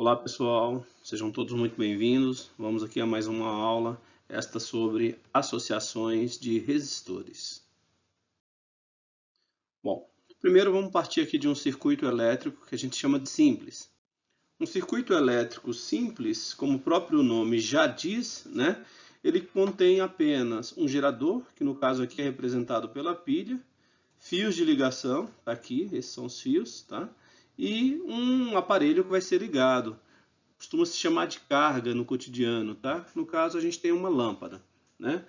Olá pessoal, sejam todos muito bem-vindos. Vamos aqui a mais uma aula, esta sobre associações de resistores. Bom, primeiro vamos partir aqui de um circuito elétrico que a gente chama de simples. Um circuito elétrico simples, como o próprio nome já diz, né? Ele contém apenas um gerador, que no caso aqui é representado pela pilha, fios de ligação, tá aqui, esses são os fios, tá? E um aparelho que vai ser ligado. Costuma se chamar de carga no cotidiano, tá? No caso, a gente tem uma lâmpada, né?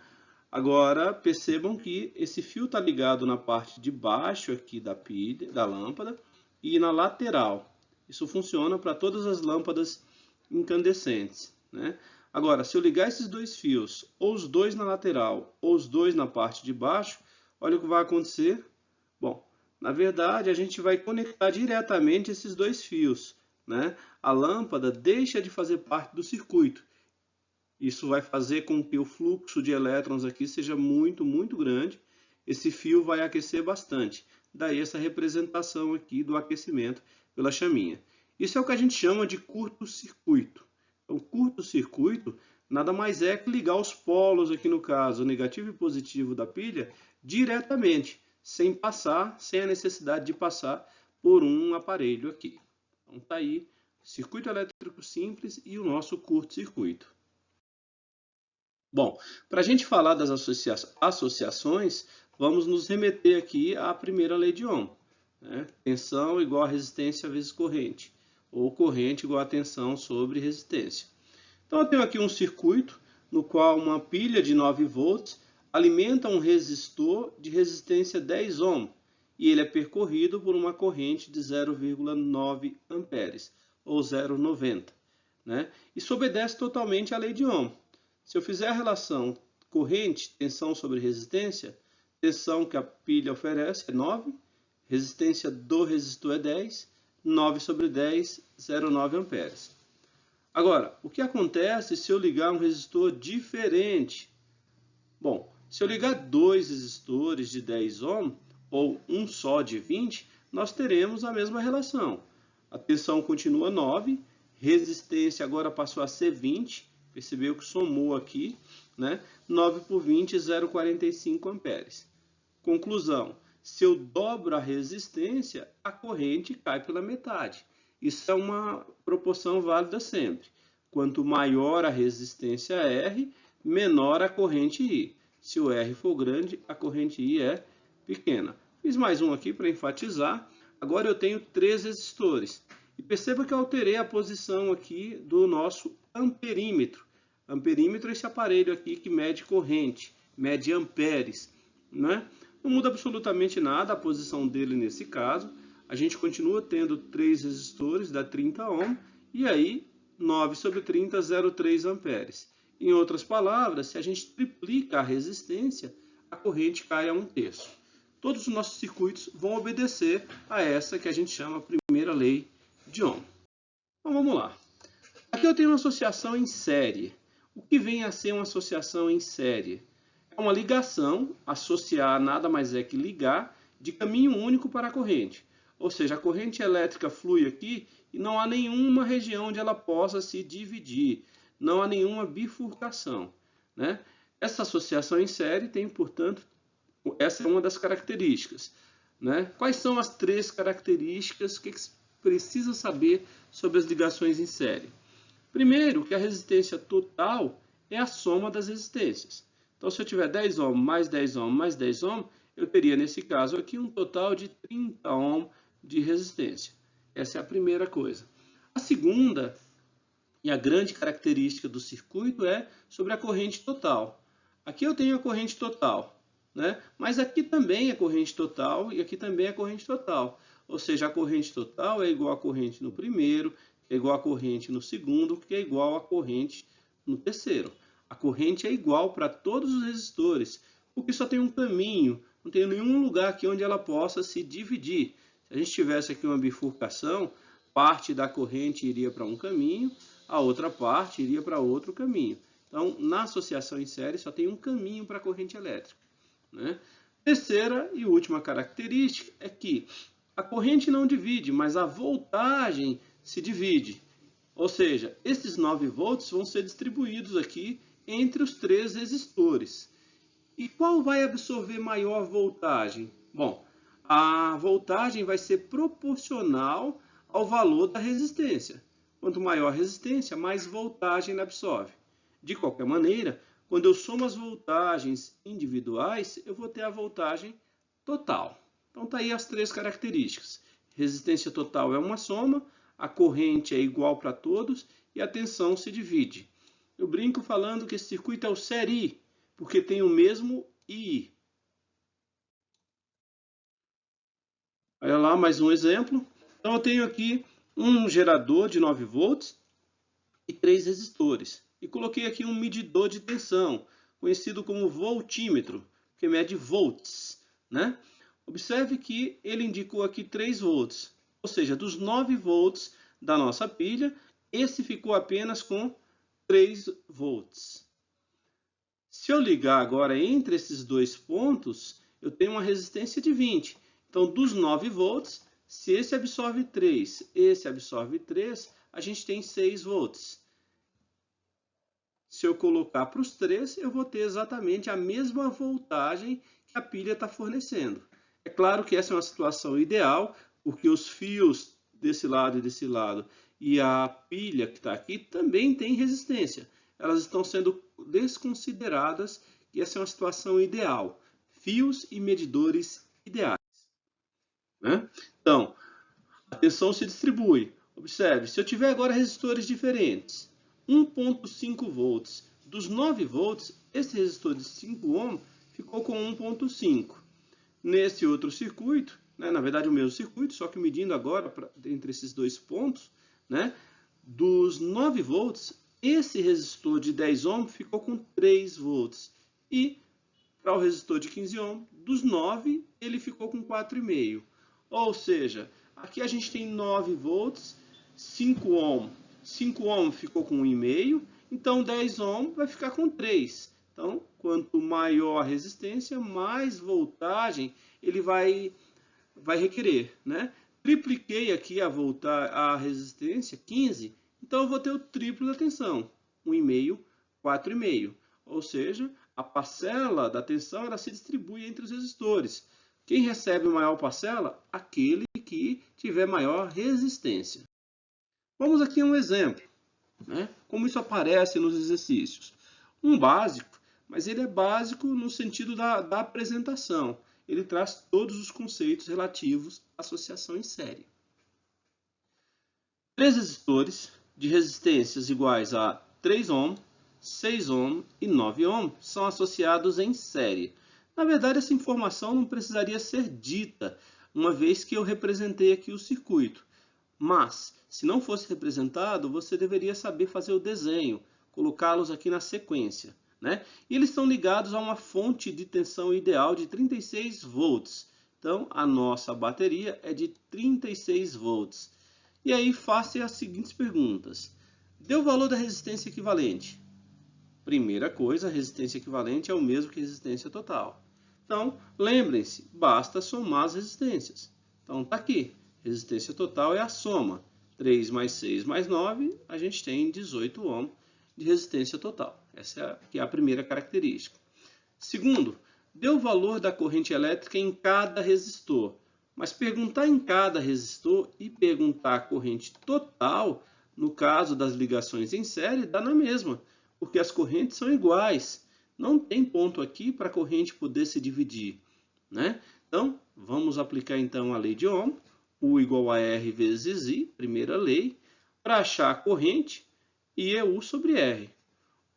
Agora, percebam que esse fio está ligado na parte de baixo aqui da pilha, da lâmpada, e na lateral. Isso funciona para todas as lâmpadas incandescentes, né? Agora, se eu ligar esses dois fios, ou os dois na lateral, ou os dois na parte de baixo, olha o que vai acontecer. Bom, na verdade, a gente vai conectar diretamente esses dois fios, né? A lâmpada deixa de fazer parte do circuito. Isso vai fazer com que o fluxo de elétrons aqui seja muito grande. Esse fio vai aquecer bastante. Daí essa representação aqui do aquecimento pela chaminha. Isso é o que a gente chama de curto-circuito. Então, curto-circuito nada mais é que ligar os polos, aqui no caso, negativo e positivo da pilha, diretamente, sem a necessidade de passar por um aparelho aqui. Então está aí, circuito elétrico simples e o nosso curto-circuito. Bom, para a gente falar das associações, vamos nos remeter aqui à primeira lei de Ohm, né? Tensão igual a resistência vezes corrente, ou corrente igual a tensão sobre resistência. Então eu tenho aqui um circuito no qual uma pilha de 9 volts alimenta um resistor de resistência 10 ohm, e ele é percorrido por uma corrente de 0,9 amperes, ou 0,90, né? Isso obedece totalmente à lei de Ohm. Se eu fizer a relação corrente, tensão sobre resistência, tensão que a pilha oferece é 9, resistência do resistor é 10, 9 sobre 10, 0,9 amperes. Agora, o que acontece se eu ligar um resistor diferente? Bom, se eu ligar dois resistores de 10 ohm, ou um só de 20, nós teremos a mesma relação. A tensão continua 9, resistência agora passou a ser 20, percebeu que somou aqui, né? 9 por 20, 0,45 amperes. Conclusão, se eu dobro a resistência, a corrente cai pela metade. Isso é uma proporção válida sempre. Quanto maior a resistência R, menor a corrente I. Se o R for grande, a corrente I é pequena. Fiz mais um aqui para enfatizar. Agora eu tenho 3 resistores. E perceba que eu alterei a posição aqui do nosso amperímetro. Amperímetro é esse aparelho aqui que mede corrente, mede amperes, né? Não muda absolutamente nada a posição dele nesse caso. A gente continua tendo 3 resistores, dá 30 ohm, e aí 9 sobre 30, 0,3 amperes. Em outras palavras, se a gente triplica a resistência, a corrente cai a 1/3. Todos os nossos circuitos vão obedecer a essa que a gente chama a primeira lei de Ohm. Então vamos lá. Aqui eu tenho uma associação em série. O que vem a ser uma associação em série? É uma ligação, associar nada mais é que ligar, de caminho único para a corrente. Ou seja, a corrente elétrica flui aqui e não há nenhuma região onde ela possa se dividir. Não há nenhuma bifurcação, né? Essa associação em série tem, portanto, essa é uma das características, né? Quais são as 3 características que precisa saber sobre as ligações em série? Primeiro, que a resistência total é a soma das resistências. Então, se eu tiver 10 ohm mais 10 ohm mais 10 ohm, eu teria, nesse caso aqui, um total de 30 ohm de resistência. Essa é a primeira coisa. A segunda, e a grande característica do circuito, é sobre a corrente total. Aqui eu tenho a corrente total, né? Mas aqui também é corrente total e aqui também é corrente total. Ou seja, a corrente total é igual à corrente no primeiro, que é igual à corrente no segundo, que é igual à corrente no terceiro. A corrente é igual para todos os resistores, porque só tem um caminho, não tem nenhum lugar aqui onde ela possa se dividir. Se a gente tivesse aqui uma bifurcação, parte da corrente iria para um caminho, a outra parte iria para outro caminho. Então, na associação em série, só tem um caminho para a corrente elétrica, né? Terceira e última característica é que a corrente não divide, mas a voltagem se divide. Ou seja, esses 9 volts vão ser distribuídos aqui entre os 3 resistores. E qual vai absorver maior voltagem? Bom, a voltagem vai ser proporcional ao valor da resistência. Quanto maior a resistência, mais voltagem ela absorve. De qualquer maneira, quando eu somo as voltagens individuais, eu vou ter a voltagem total. Então, está aí as 3 características. Resistência total é uma soma, a corrente é igual para todos e a tensão se divide. Eu brinco falando que esse circuito é o série, porque tem o mesmo I. Olha lá, mais um exemplo. Então, eu tenho aqui um gerador de 9 volts e 3 resistores. E coloquei aqui um medidor de tensão, conhecido como voltímetro, que mede volts, né? Observe que ele indicou aqui 3 volts, ou seja, dos 9 volts da nossa pilha, esse ficou apenas com 3 volts. Se eu ligar agora entre esses dois pontos, eu tenho uma resistência de 20. Então, dos 9 volts, se esse absorve 3, esse absorve 3, a gente tem 6 volts. Se eu colocar para os 3, eu vou ter exatamente a mesma voltagem que a pilha está fornecendo. É claro que essa é uma situação ideal, porque os fios desse lado e a pilha que está aqui também tem resistência. Elas estão sendo desconsideradas e essa é uma situação ideal. Fios e medidores ideais, né? Então, a tensão se distribui. Observe, se eu tiver agora resistores diferentes, 1.5 volts, dos 9 volts, esse resistor de 5 ohm ficou com 1.5. Nesse outro circuito, né, na verdade o mesmo circuito, só que medindo agora entre esses dois pontos, né, dos 9 volts, esse resistor de 10 ohm ficou com 3 volts. E para o resistor de 15 ohm, dos 9, ele ficou com 4,5. Ou seja, aqui a gente tem 9 volts, 5 ohm. 5 ohm ficou com 1,5, então 10 ohm vai ficar com 3. Então, quanto maior a resistência, mais voltagem ele vai requerer, né? Tripliquei aqui a resistência, 15, então eu vou ter o triplo da tensão, 1,5, 4,5. Ou seja, a parcela da tensão ela se distribui entre os resistores. Quem recebe maior parcela? Aquele que tiver maior resistência. Vamos aqui a um exemplo, né? Como isso aparece nos exercícios. Um básico, mas ele é básico no sentido da apresentação. Ele traz todos os conceitos relativos à associação em série. 3 resistores de resistências iguais a 3 ohm, 6 ohm e 9 ohm são associados em série. Na verdade, essa informação não precisaria ser dita, uma vez que eu representei aqui o circuito. Mas, se não fosse representado, você deveria saber fazer o desenho, colocá-los aqui na sequência, né? E eles estão ligados a uma fonte de tensão ideal de 36 volts. Então, a nossa bateria é de 36 volts. E aí, faça as seguintes perguntas. Dê o valor da resistência equivalente. Primeira coisa, a resistência equivalente é o mesmo que a resistência total. Então, lembrem-se, basta somar as resistências. Então, está aqui. Resistência total é a soma. 3 mais 6 mais 9, a gente tem 18 ohm de resistência total. Essa é a primeira característica. Segundo, dê o valor da corrente elétrica em cada resistor. Mas perguntar em cada resistor e perguntar a corrente total, no caso das ligações em série, dá na mesma, porque as correntes são iguais. Não tem ponto aqui para a corrente poder se dividir, né? Então, vamos aplicar então a lei de Ohm. U igual a R vezes I, primeira lei, para achar a corrente, I é U sobre R.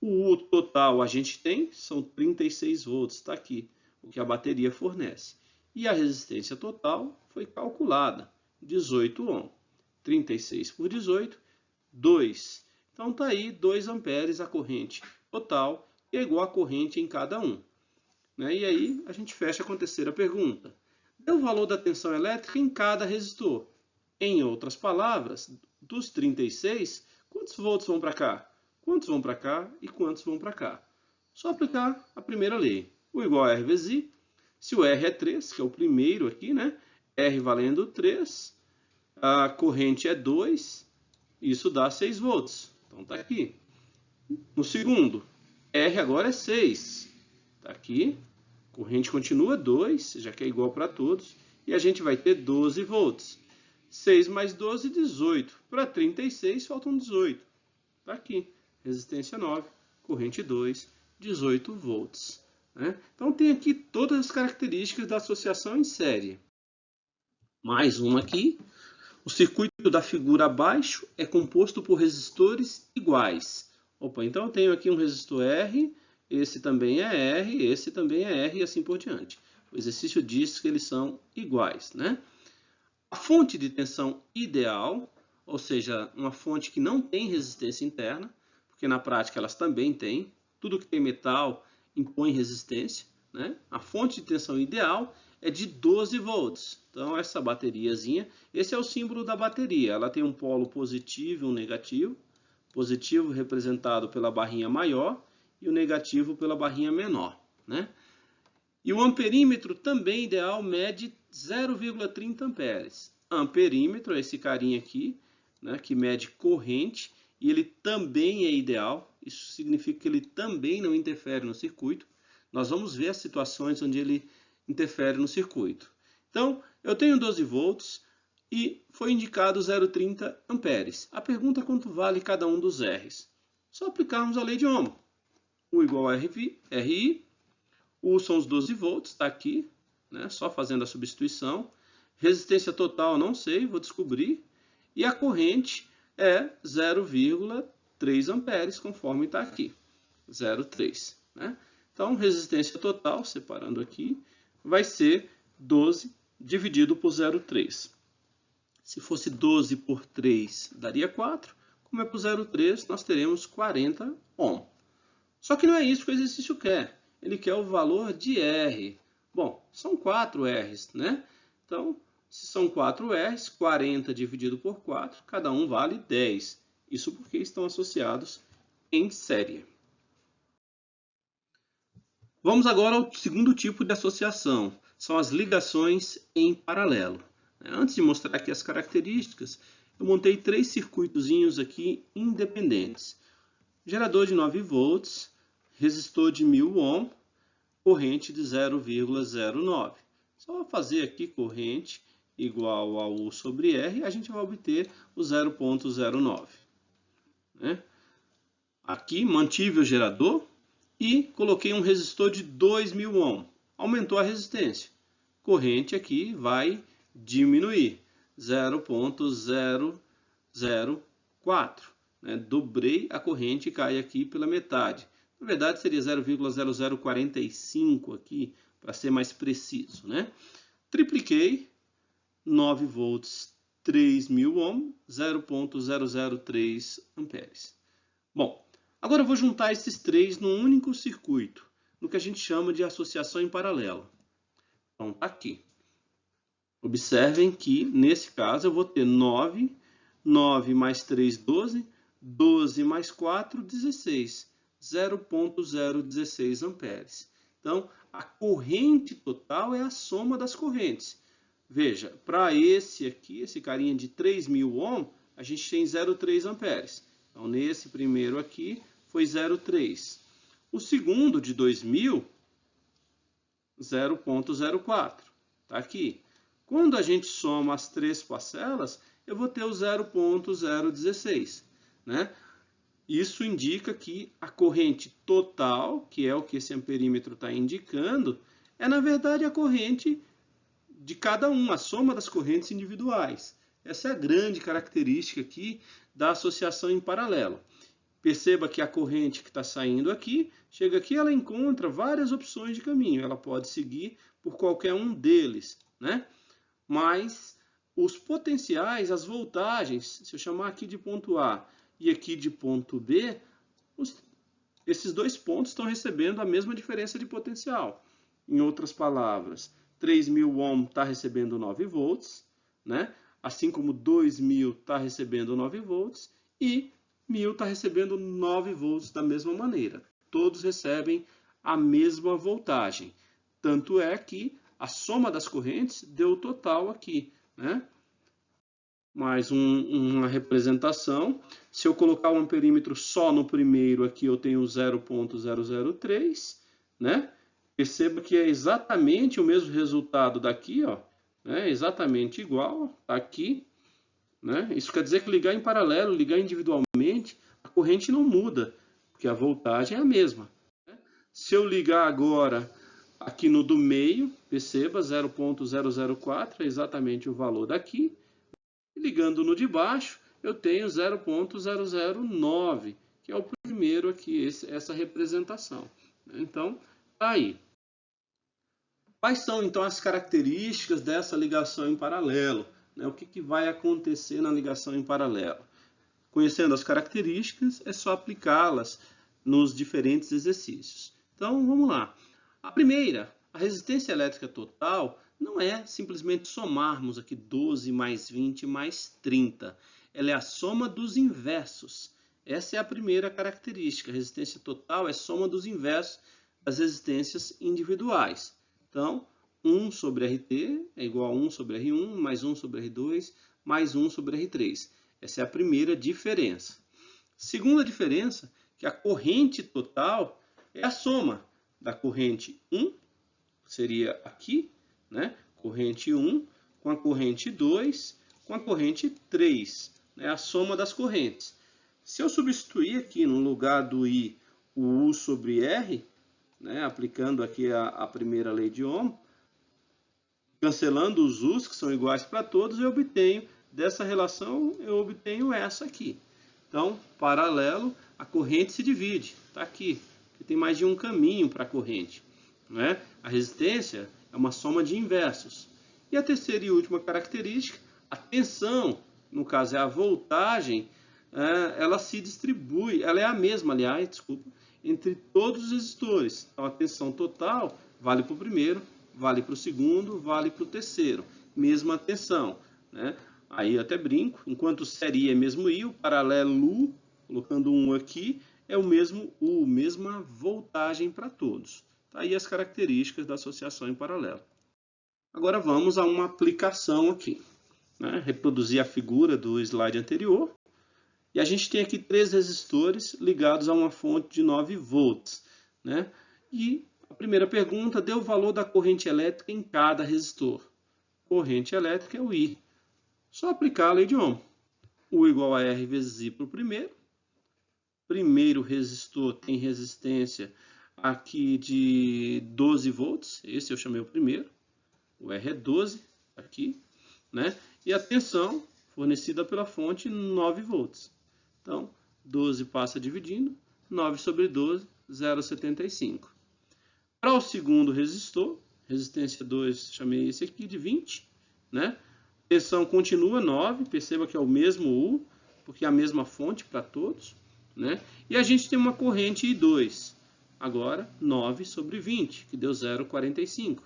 O U total a gente tem, são 36 volts, está aqui, o que a bateria fornece. E a resistência total foi calculada, 18 ohm. 36 por 18, 2. Então está aí 2 amperes a corrente total, que é igual a corrente em cada um. E aí a gente fecha com a terceira pergunta. Dê o valor da tensão elétrica em cada resistor. Em outras palavras, dos 36, quantos volts vão para cá? Quantos vão para cá e quantos vão para cá? Só aplicar a primeira lei. U igual a R vezes I. Se o R é 3, que é o primeiro aqui, né? R valendo 3. A corrente é 2. isso dá 6 volts. Então está aqui. No segundo, R agora é 6. Está aqui. Corrente continua 2, já que é igual para todos. E a gente vai ter 12 volts. 6 mais 12, 18. Para 36, faltam 18. Está aqui. Resistência 9, corrente 2, 18 volts. Né? Então tem aqui todas as características da associação em série. Mais uma aqui. O circuito da figura abaixo é composto por resistores iguais. Opa, então eu tenho aqui um resistor R, esse também é R, esse também é R e assim por diante. O exercício diz que eles são iguais, né? A fonte de tensão ideal, ou seja, uma fonte que não tem resistência interna, porque na prática elas também têm, tudo que tem metal impõe resistência, né? A fonte de tensão ideal é de 12 volts. Então, essa bateriazinha, esse é o símbolo da bateria. Ela tem um polo positivo e um negativo. Positivo representado pela barrinha maior e o negativo pela barrinha menor, né? E o amperímetro também ideal mede 0,30 amperes. Amperímetro é esse carinha aqui, né, que mede corrente, e ele também é ideal. Isso significa que ele também não interfere no circuito. Nós vamos ver as situações onde ele interfere no circuito. Então, eu tenho 12 volts e foi indicado 0,30 amperes. A pergunta é quanto vale cada um dos R's. Só aplicarmos a lei de Ohm. U igual a RI, U são os 12 volts, está aqui, né? Só fazendo a substituição. Resistência total, não sei, vou descobrir. E a corrente é 0,3 amperes, conforme está aqui, 0,3. Né? Então, resistência total, separando aqui, vai ser 12 dividido por 0,3. Se fosse 12 por 3, daria 4. Como é por 0,3, nós teremos 40 ohm. Só que não é isso que o exercício quer. Ele quer o valor de R. Bom, são 4 R's, né? Então, se são 4 R's, 40 dividido por 4, cada um vale 10. Isso porque estão associados em série. Vamos agora ao segundo tipo de associação. São as ligações em paralelo. Antes de mostrar aqui as características, eu montei 3 circuitozinhos aqui independentes. Gerador de 9 volts, resistor de 1000 ohm, corrente de 0,09. Só fazer aqui corrente igual a U sobre R, a gente vai obter o 0,09. Né? Aqui mantive o gerador e coloquei um resistor de 2000 ohm. Aumentou a resistência. Corrente aqui vai diminuir, 0,004. Né? Dobrei a corrente e cai aqui pela metade. Na verdade, seria 0,0045 aqui, para ser mais preciso. Né? Tripliquei, 9 volts, 3000 ohm, 0,003 amperes. Bom, agora eu vou juntar esses três num único circuito, no que a gente chama de associação em paralelo. Então, tá aqui. Observem que, nesse caso, eu vou ter 9, 9 mais 3, 12, 12 mais 4, 16. 0,016 amperes. Então, a corrente total é a soma das correntes. Veja, para esse aqui, esse carinha de 3000 ohm, a gente tem 0,3 amperes. Então, nesse primeiro aqui, foi 0,3. O segundo, de 2000, 0,04. Está aqui. Quando a gente soma as três parcelas, eu vou ter o 0,016. Né? Isso indica que a corrente total, que é o que esse amperímetro está indicando, é na verdade a corrente de cada um, a soma das correntes individuais. Essa é a grande característica aqui da associação em paralelo. Perceba que a corrente que está saindo aqui, chega aqui, ela encontra várias opções de caminho. Ela pode seguir por qualquer um deles, né? Mas os potenciais, as voltagens, se eu chamar aqui de ponto A e aqui de ponto B, esses dois pontos estão recebendo a mesma diferença de potencial. Em outras palavras, 3000 ohm está recebendo 9 volts, né? Assim como 2000 está recebendo 9 volts e 1000 está recebendo 9 volts da mesma maneira. Todos recebem a mesma voltagem. Tanto é que a soma das correntes deu o total aqui, né? mais uma representação. Se eu colocar um amperímetro só no primeiro aqui, eu tenho 0,003, né? Perceba que é exatamente o mesmo resultado daqui, ó, né? Exatamente igual, tá aqui, né? Isso quer dizer que ligar em paralelo, ligar individualmente, a corrente não muda, porque a voltagem é a mesma. Se eu ligar agora aqui no do meio, perceba, 0,004 é exatamente o valor daqui. E ligando no de baixo, eu tenho 0,009, que é o primeiro aqui, essa representação. Então, tá aí. Quais são, então, as características dessa ligação em paralelo? O que vai acontecer na ligação em paralelo? Conhecendo as características, é só aplicá-las nos diferentes exercícios. Então, vamos lá. A primeira, a resistência elétrica total, não é simplesmente somarmos aqui 12 mais 20 mais 30. Ela é a soma dos inversos. Essa é a primeira característica. A resistência total é soma dos inversos das resistências individuais. Então, 1 sobre RT é igual a 1 sobre R1, mais 1 sobre R2, mais 1 sobre R3. Essa é a primeira diferença. Segunda diferença, que a corrente total é a soma da corrente 1, seria aqui, né? Corrente 1 com a corrente 2 com a corrente 3, né? A soma das correntes. Se eu substituir aqui no lugar do I o U sobre R, né? Aplicando aqui a primeira lei de Ohm, cancelando os U's, que são iguais para todos, eu obtenho, dessa relação, eu obtenho essa aqui. Então, paralelo, a corrente se divide, está aqui, porque tem mais de um caminho para a corrente. Né? A resistência é uma soma de inversos. E a terceira e última característica, a tensão, no caso é a voltagem, ela se distribui, ela é a mesma, aliás, desculpa, entre todos os resistores. Então, a tensão total vale para o primeiro, vale para o segundo, vale para o terceiro. Mesma tensão, né? Aí eu até brinco, enquanto série é mesmo I, o paralelo, colocando um aqui, é o mesmo U, mesma voltagem para todos. Tá aí as características da associação em paralelo. Agora vamos a uma aplicação aqui. Né? Reproduzir a figura do slide anterior. E a gente tem aqui 3 resistores ligados a uma fonte de 9 volts. Né? E a primeira pergunta, dê o valor da corrente elétrica em cada resistor. Corrente elétrica é o I. Só aplicar a lei de Ohm. U igual a R vezes I para o primeiro. Primeiro resistor tem resistência aqui de 12 volts. Esse eu chamei o primeiro. O R é 12 aqui. Né? E a tensão fornecida pela fonte 9 volts. Então, 12 passa dividindo. 9 sobre 12, 0,75. Para o segundo resistor, resistência 2, chamei esse aqui de 20. Né? Tensão continua 9, perceba que é o mesmo U, porque é a mesma fonte para todos. Né? E a gente tem uma corrente I2, agora 9 sobre 20, que deu 0,45.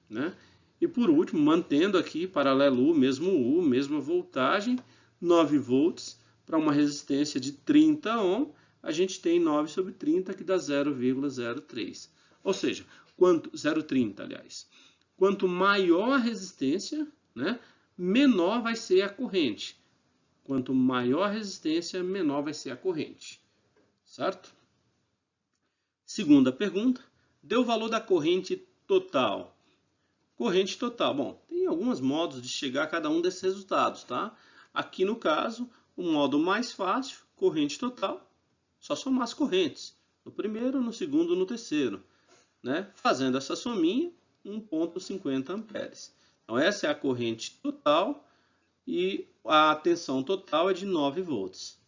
Né? E por último, mantendo aqui paralelo U, mesma voltagem, 9 volts para uma resistência de 30 ohm, a gente tem 9 sobre 30, que dá 0,03. Ou seja, 0,30, aliás. Quanto maior a resistência, né, menor vai ser a corrente. Quanto maior a resistência, menor vai ser a corrente. Certo? Segunda pergunta. Dê o valor da corrente total. Corrente total. Bom, tem alguns modos de chegar a cada um desses resultados, tá? Aqui no caso, o modo mais fácil, corrente total, só somar as correntes. No primeiro, no segundo, no terceiro. Né? Fazendo essa sominha, 1,50 amperes. Então, essa é a corrente total e a tensão total é de 9 volts.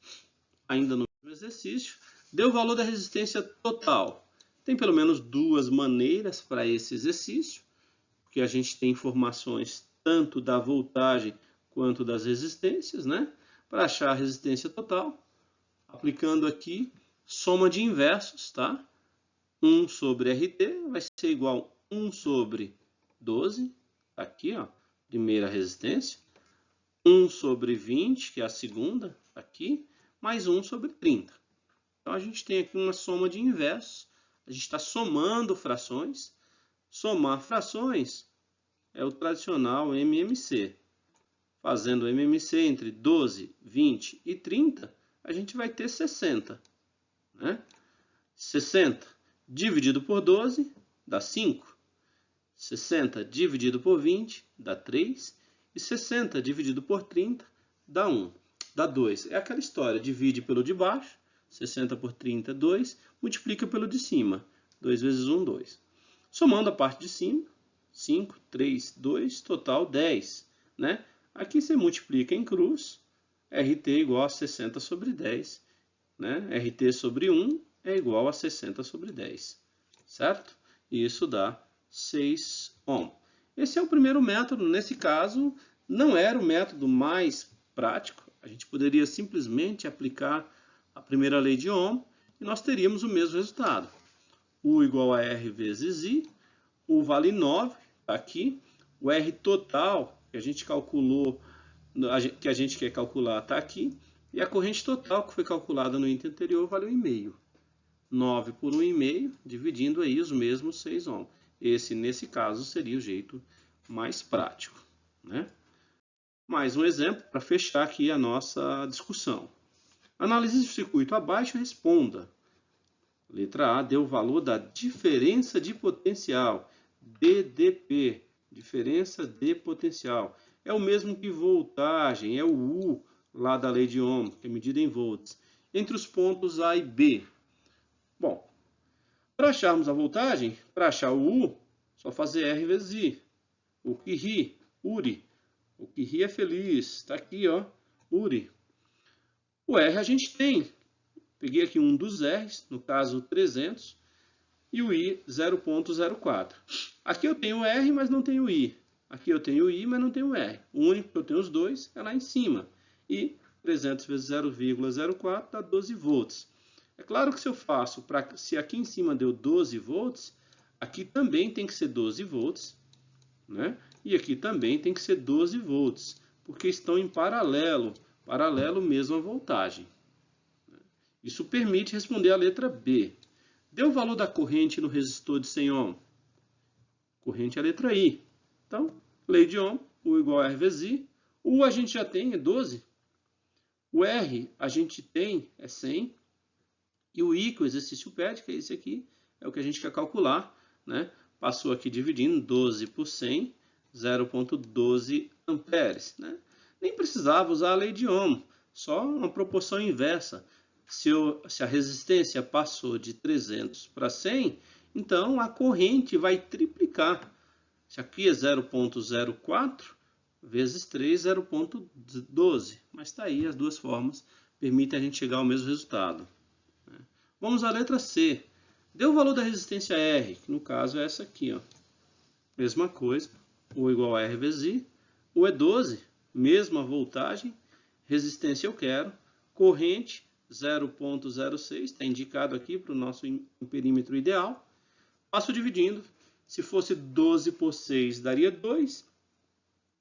Ainda no mesmo exercício, dê o valor da resistência total. Tem pelo menos 2 maneiras para esse exercício, porque a gente tem informações tanto da voltagem quanto das resistências, né? Para achar a resistência total, aplicando aqui soma de inversos, tá? 1 sobre RT vai ser igual a 1 sobre 12, aqui, ó, primeira resistência. 1 sobre 20, que é a segunda, aqui, mais 1 sobre 30. Então, a gente tem aqui uma soma de inversos. A gente está somando frações. Somar frações é o tradicional MMC. fazendo o MMC entre 12, 20 e 30, a gente vai ter 60. Né? 60 dividido por 12 dá 5. 60 dividido por 20 dá 3. E 60 dividido por 30 dá 1. Dá 2. É aquela história, divide pelo de baixo, 60 por 30 é 2, multiplica pelo de cima, 2 vezes 1, 2. Somando a parte de cima, 5, 3, 2, total 10. Né? Aqui você multiplica em cruz, RT igual a 60 sobre 10. Né? RT sobre 1 é igual a 60 sobre 10. Certo? E isso dá 6 ohm. Esse é o primeiro método. Nesse caso, não era o método mais prático. A gente poderia simplesmente aplicar a primeira lei de Ohm e nós teríamos o mesmo resultado. U igual a R vezes I. U vale 9, está aqui. O R total, que a gente calculou, que a gente quer calcular, está aqui. E a corrente total, que foi calculada no item anterior, vale 1,5. 9 por 1,5, dividindo aí os mesmos 6 ohm. Esse, nesse caso, seria o jeito mais prático. Né? Mais um exemplo para fechar aqui a nossa discussão. Analise o circuito abaixo e responda. Letra A, dê o valor da diferença de potencial, DDP, diferença de potencial. É o mesmo que voltagem, é o U lá da lei de Ohm, que é medida em volts, entre os pontos A e B. Bom, para acharmos a voltagem, para achar o U, só fazer R vezes I. O que ri, URI. O que ri é feliz. Está aqui, ó, URI. O R a gente tem. Peguei aqui um dos R's, no caso 300, e o I 0,04. Aqui eu tenho o R, mas não tenho o I. Aqui eu tenho o I, mas não tenho o R. O único que eu tenho os dois é lá em cima. E 300 vezes 0,04 dá 12 volts. É claro que se eu faço, se aqui em cima deu 12 volts, aqui também tem que ser 12 volts, né? E aqui também tem que ser 12 volts, porque estão em paralelo, mesma voltagem. Isso permite responder a letra B. Dê o valor da corrente no resistor de 100 ohm. Corrente é a letra I. Então, lei de Ohm, U igual a R vezes I. O U a gente já tem, é 12. O R a gente tem, é 100. E o I, que o exercício pede, que é esse aqui, é o que a gente quer calcular. Né? Passou aqui dividindo 12 por 100, 0,12 amperes. Né? Nem precisava usar a lei de Ohm, só uma proporção inversa. Se a resistência passou de 300 para 100, então a corrente vai triplicar. Se aqui é 0,04, vezes 3, 0,12. Mas está aí, as duas formas permitem a gente chegar ao mesmo resultado. Vamos à letra C. Dê o valor da resistência R, que no caso é essa aqui. Ó. Mesma coisa, U igual a R vezes I. U é 12, mesma voltagem. Resistência eu quero. Corrente 0,06, está indicado aqui para o nosso perímetro ideal. Passo dividindo. Se fosse 12 por 6, daria 2.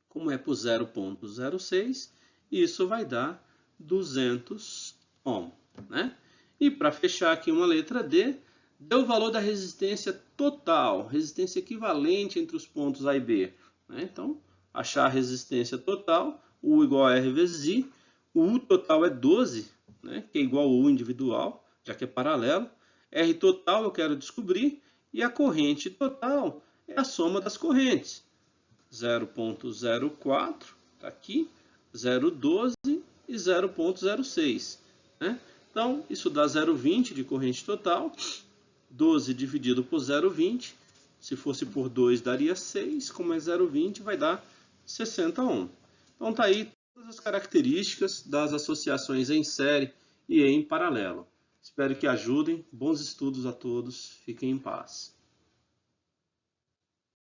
Como é por 0,06, isso vai dar 200 ohm. Né? E para fechar aqui uma letra D, dê o valor da resistência total, resistência equivalente entre os pontos A e B. Né? Então, achar a resistência total, U igual a R vezes I. O U total é 12, né? Que é igual ao U individual, já que é paralelo. R total eu quero descobrir. E a corrente total é a soma das correntes. 0,04, está aqui, 0,12 e 0,06. Né? Então, isso dá 0,20 de corrente total. 12 dividido por 0,20. Se fosse por 2, daria 6. Como é 0,20, vai dar 60 ohm. Então, está aí todas as características das associações em série e em paralelo. Espero que ajudem. Bons estudos a todos. Fiquem em paz.